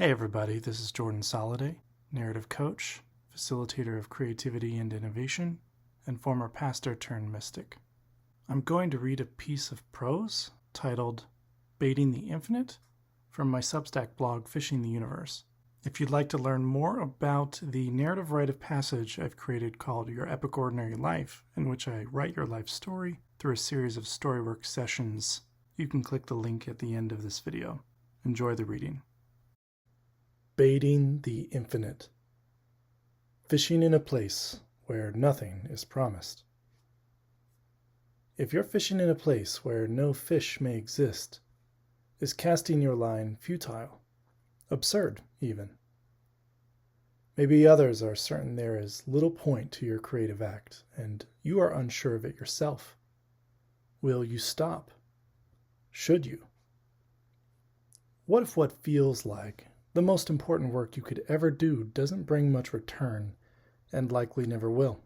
Hey everybody, this is Jordan Soliday, narrative coach, facilitator of creativity and innovation, and former pastor turned mystic. I'm going to read a piece of prose titled Baiting the Infinite from my Substack blog, Fishing the Universe. If you'd like to learn more about the narrative rite of passage I've created called Your Epic Ordinary Life, in which I write your life story through a series of storywork sessions, you can click the link at the end of this video. Enjoy the reading. Baiting the infinite. Fishing in a place where nothing is promised. If you're fishing in a place where no fish may exist, is casting your line futile, absurd even? Maybe others are certain there is little point to your creative act, and you are unsure of it yourself. Will you stop? Should you? What if what feels like the most important work you could ever do doesn't bring much return, and likely never will?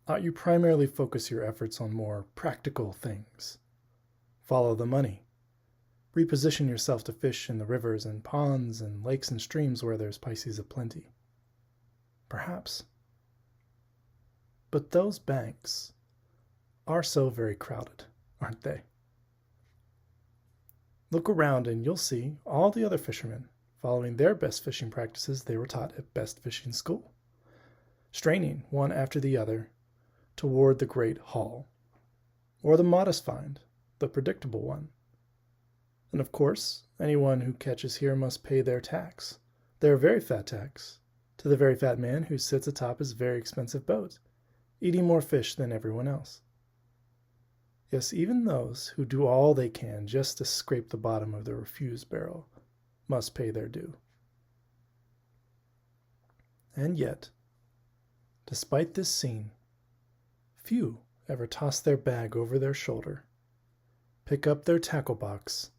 Ought you primarily focus your efforts on more practical things? Follow the money. Reposition yourself to fish in the rivers and ponds and lakes and streams where there's Pisces aplenty. Perhaps. But those banks are so very crowded, aren't they? Look around and you'll see all the other fishermen following their best fishing practices they were taught at best fishing school, straining one after the other toward the great haul, or the modest find, the predictable one. And of course, anyone who catches here must pay their tax, their very fat tax, to the very fat man who sits atop his very expensive boat, eating more fish than everyone else. Yes, even those who do all they can just to scrape the bottom of the refuse barrel must pay their due. And yet, despite this scene, few ever toss their bag over their shoulder, pick up their tackle box,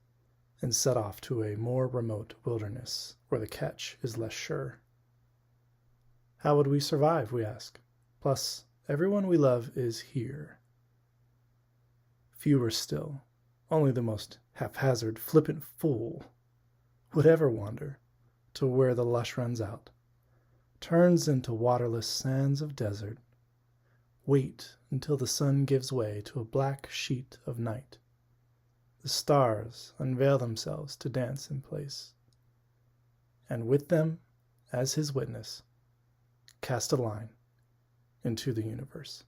and set off to a more remote wilderness where the catch is less sure. How would we survive, we ask? Plus, everyone we love is here. Fewer still, only the most haphazard, flippant fool would ever wander to where the lush runs out, turns into waterless sands of desert, wait until the sun gives way to a black sheet of night. The stars unveil themselves to dance in place, and with them, as his witness, cast a line into the universe.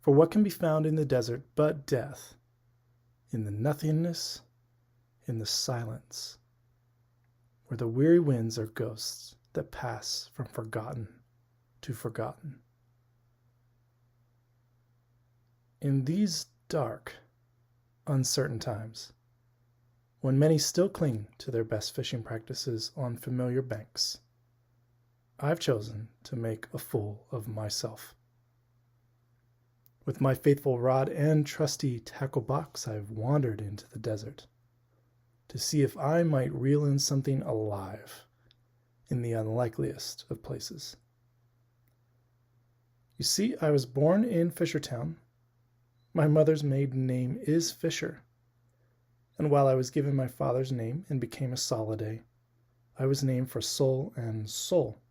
For what can be found in the desert but death, in the nothingness, in the silence, where the weary winds are ghosts that pass from forgotten to forgotten. In these dark, uncertain times, when many still cling to their best fishing practices on familiar banks, I've chosen to make a fool of myself. With my faithful rod and trusty tackle box, I've wandered into the desert to see if I might reel in something alive in the unlikeliest of places. You see, I was born in Fishertown. My mother's maiden name is Fisher, and while I was given my father's name and became a Soliday, I was named for soul and soul.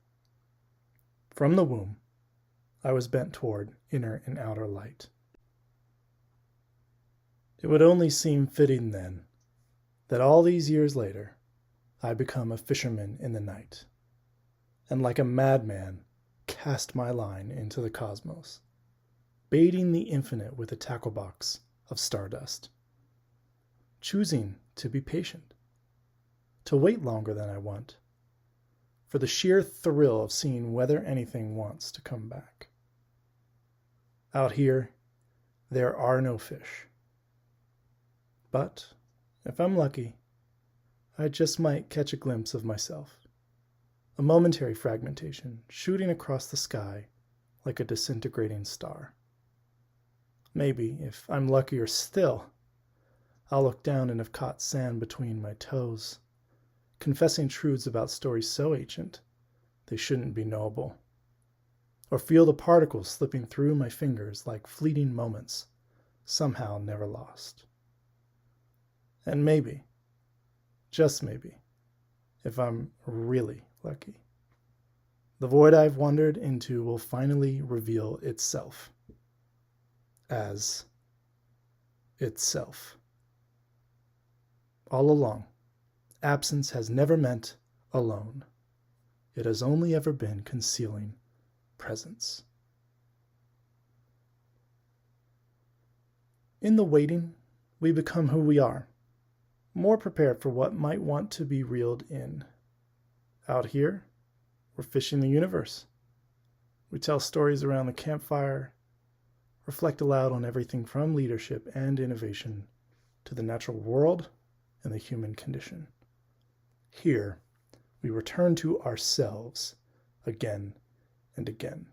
From the womb, I was bent toward inner and outer light. It would only seem fitting then that all these years later I become a fisherman in the night, and like a madman cast my line into the cosmos, baiting the infinite with a tackle box of stardust, choosing to be patient, to wait longer than I want, for the sheer thrill of seeing whether anything wants to come back. Out here, there are no fish. But, if I'm lucky, I just might catch a glimpse of myself, a momentary fragmentation shooting across the sky like a disintegrating star. Maybe, if I'm luckier still, I'll look down and have caught sand between my toes, confessing truths about stories so ancient they shouldn't be knowable, or feel the particles slipping through my fingers like fleeting moments, somehow never lost. And maybe, just maybe, if I'm really lucky, the void I've wandered into will finally reveal itself as itself. All along, absence has never meant alone. It has only ever been concealing presence. In the waiting, we become who we are, more prepared for what might want to be reeled in. Out here, we're fishing the universe. We tell stories around the campfire, reflect aloud on everything from leadership and innovation to the natural world and the human condition. Here, we return to ourselves again and again.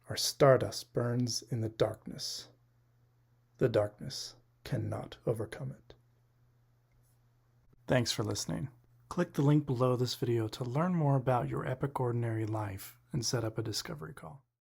Our stardust burns in the darkness. The darkness cannot overcome it. Thanks for listening. Click the link below this video to learn more about your epic ordinary life and set up a discovery call.